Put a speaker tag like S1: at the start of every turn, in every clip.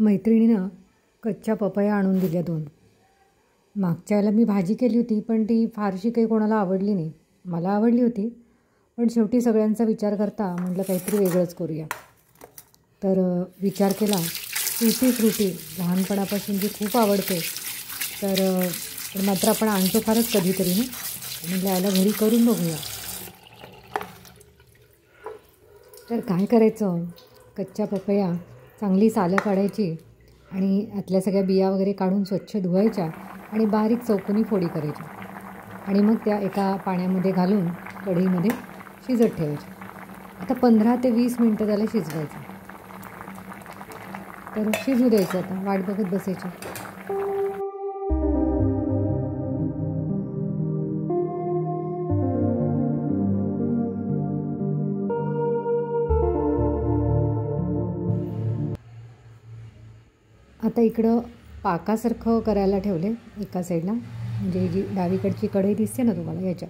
S1: मैत्रिणीनं कच्च्या पपया आणून दिल्या 2. मागच्या वेळेला मी भाजी केली होती, पण ती फारशी काही कोणाला आवडली नाही. मला आवडली होती, पण शेवटी सगळ्यांचा विचार करता म्हटलं काहीतरी वेगळंच करूया. तर विचार केला टूटी फ्रुटी लहानपणापासून जी खूप आवडते, तर मात्र आपण आणतो फारच कधीतरी ना, म्हटलं याला घरी करून बघूया. तर काय करायचं, कच्च्या पपया चांगली सालं काढायची आणि आतल्या सगळ्या बिया वगैरे काढून स्वच्छ धुवायच्या आणि बारीक चौकोनी फोडी करायच्या आणि मग त्या एका पाण्यामध्ये घालून कढईमध्ये शिजत ठेवायच्या. आता 15 ते 20 मिनटं त्याला शिजवायचं. तर शिजू द्यायचं, आता वाट बघत बसायची. आता इकडं पाकासारखं करायला ठेवले एका साईडला, म्हणजे जी डावीकडची कढई दिसते ना तुम्हाला याच्यात,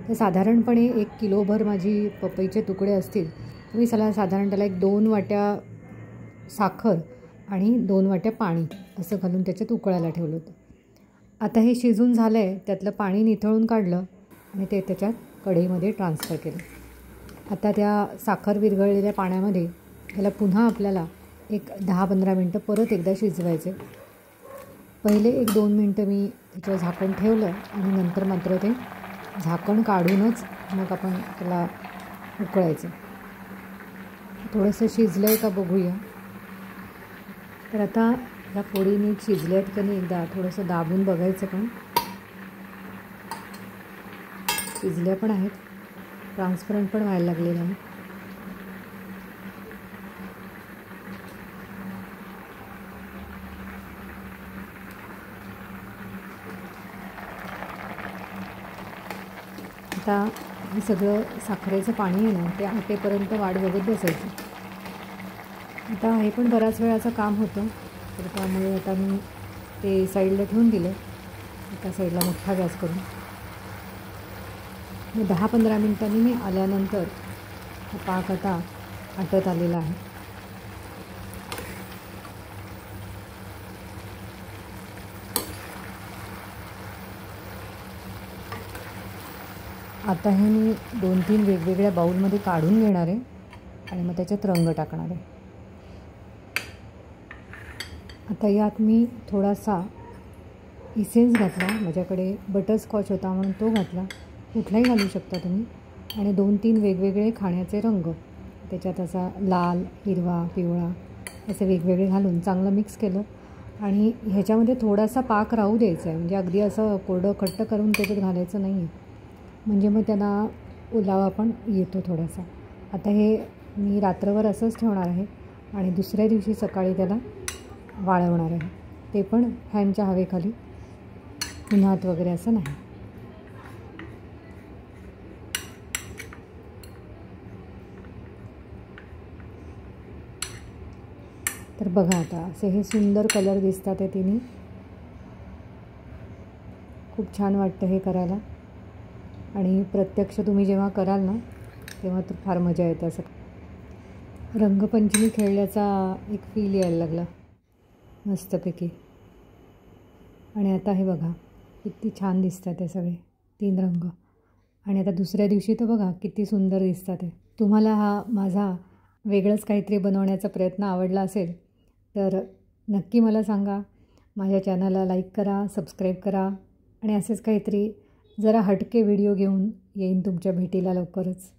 S1: तर साधारणपणे 1 किलोभर माझी पपईचे तुकडे असतील. मी साधारण त्याला 2 वाट्या साखर आणि 2 वाट्या पाणी असं घालून त्याच्यात उकळायला ठेवलं होतं. आता हे शिजून झालं आहे, त्यातलं पाणी निथळून काढलं आणि ते त्याच्यात कढईमध्ये ट्रान्सफर केलं. आता त्या साखर विरघळलेल्या पाण्यामध्ये त्याला पुन्हा आपल्याला एक 10-15 मिनटं परत एकदा शिजवायचे. पहिले 1-2 मिनटं मी त्याच्यावर झाकण ठेवलं आणि नंतर मात्र ते झाकण काढूनच मग आपण त्याला उकळायचं. थोडंसं शिजलं आहे का बघूया. तर आता ह्या फोडी नीट शिजल्या आहेत का नाही एकदा थोडंसं दाबून बघायचं. पण शिजल्या पण आहेत, ट्रान्सपरंट पण व्हायला लागलेलं आहे. आता हे सगळं साखरेचं पाणी आहे ना, ते आटेपर्यंत वाट बघत बसायची. आता हे पण बऱ्याच वेळाचं काम होतं, तर त्यामुळे आता मी ते साईडला ठेवून दिलं, एका साईडला मोठा गॅस करून. मग 10-15 मिनटांनी मी आल्यानंतर हा पाक आता आटत आलेला आहे. आता हे मी 2-3 वेगवेगळ्या बाऊलमध्ये काढून घेणार आहे आणि मग त्याच्यात रंग टाकणार आहे. आता यात मी थोडासा इसेन्स घातला, माझ्याकडे बटरस्कॉच होता म्हणून तो घातला, कुठलाही घालू शकता तुम्ही. आणि 2-3 वेगवेगळे खाण्याचे रंग त्याच्यात, असा लाल, हिरवा, पिवळा असे वेगवेगळे घालून चांगलं मिक्स केलं. आणि ह्याच्यामध्ये थोडासा पाक राहू द्यायचा आहे, म्हणजे अगदी असं कोरडं खट्ट करून त्याच्यात घालायचं नाही आहे, म्हणजे मग त्यांना ओलावा पण येतो थोडासा. आता हे मी रात्रभर असंच ठेवणार आहे आणि दुसऱ्या दिवशी सकाळी त्याला वाळवणार आहे, ते पण फॅनच्या हवेखाली, उन्हात वगैरे असं नाही. तर बघा आता असे हे सुंदर कलर दिसतात आहे तिन्ही. खूप छान वाटतं हे करायला आणि प्रत्यक्ष तुम्ही जेव्हा कराल ना तेव्हा तर फार मजा येते. असं रंगपंचमी खेळल्याचा एक फील यायला लागला मस्तपैकी. आणि आता हे बघा किती छान दिसतात ते सगळे 3 रंग. आणि आता दुसऱ्या दिवशी तर बघा किती सुंदर दिसतात ते. तुम्हाला हा माझा वेगळंच काहीतरी बनवण्याचा प्रयत्न आवडला असेल तर नक्की मला सांगा. माझ्या चॅनलला लाईक करा, सबस्क्राईब करा आणि असेच काहीतरी जरा हटके व्हिडिओ घेऊन येईन तुमच्या भेटीला लवकरच.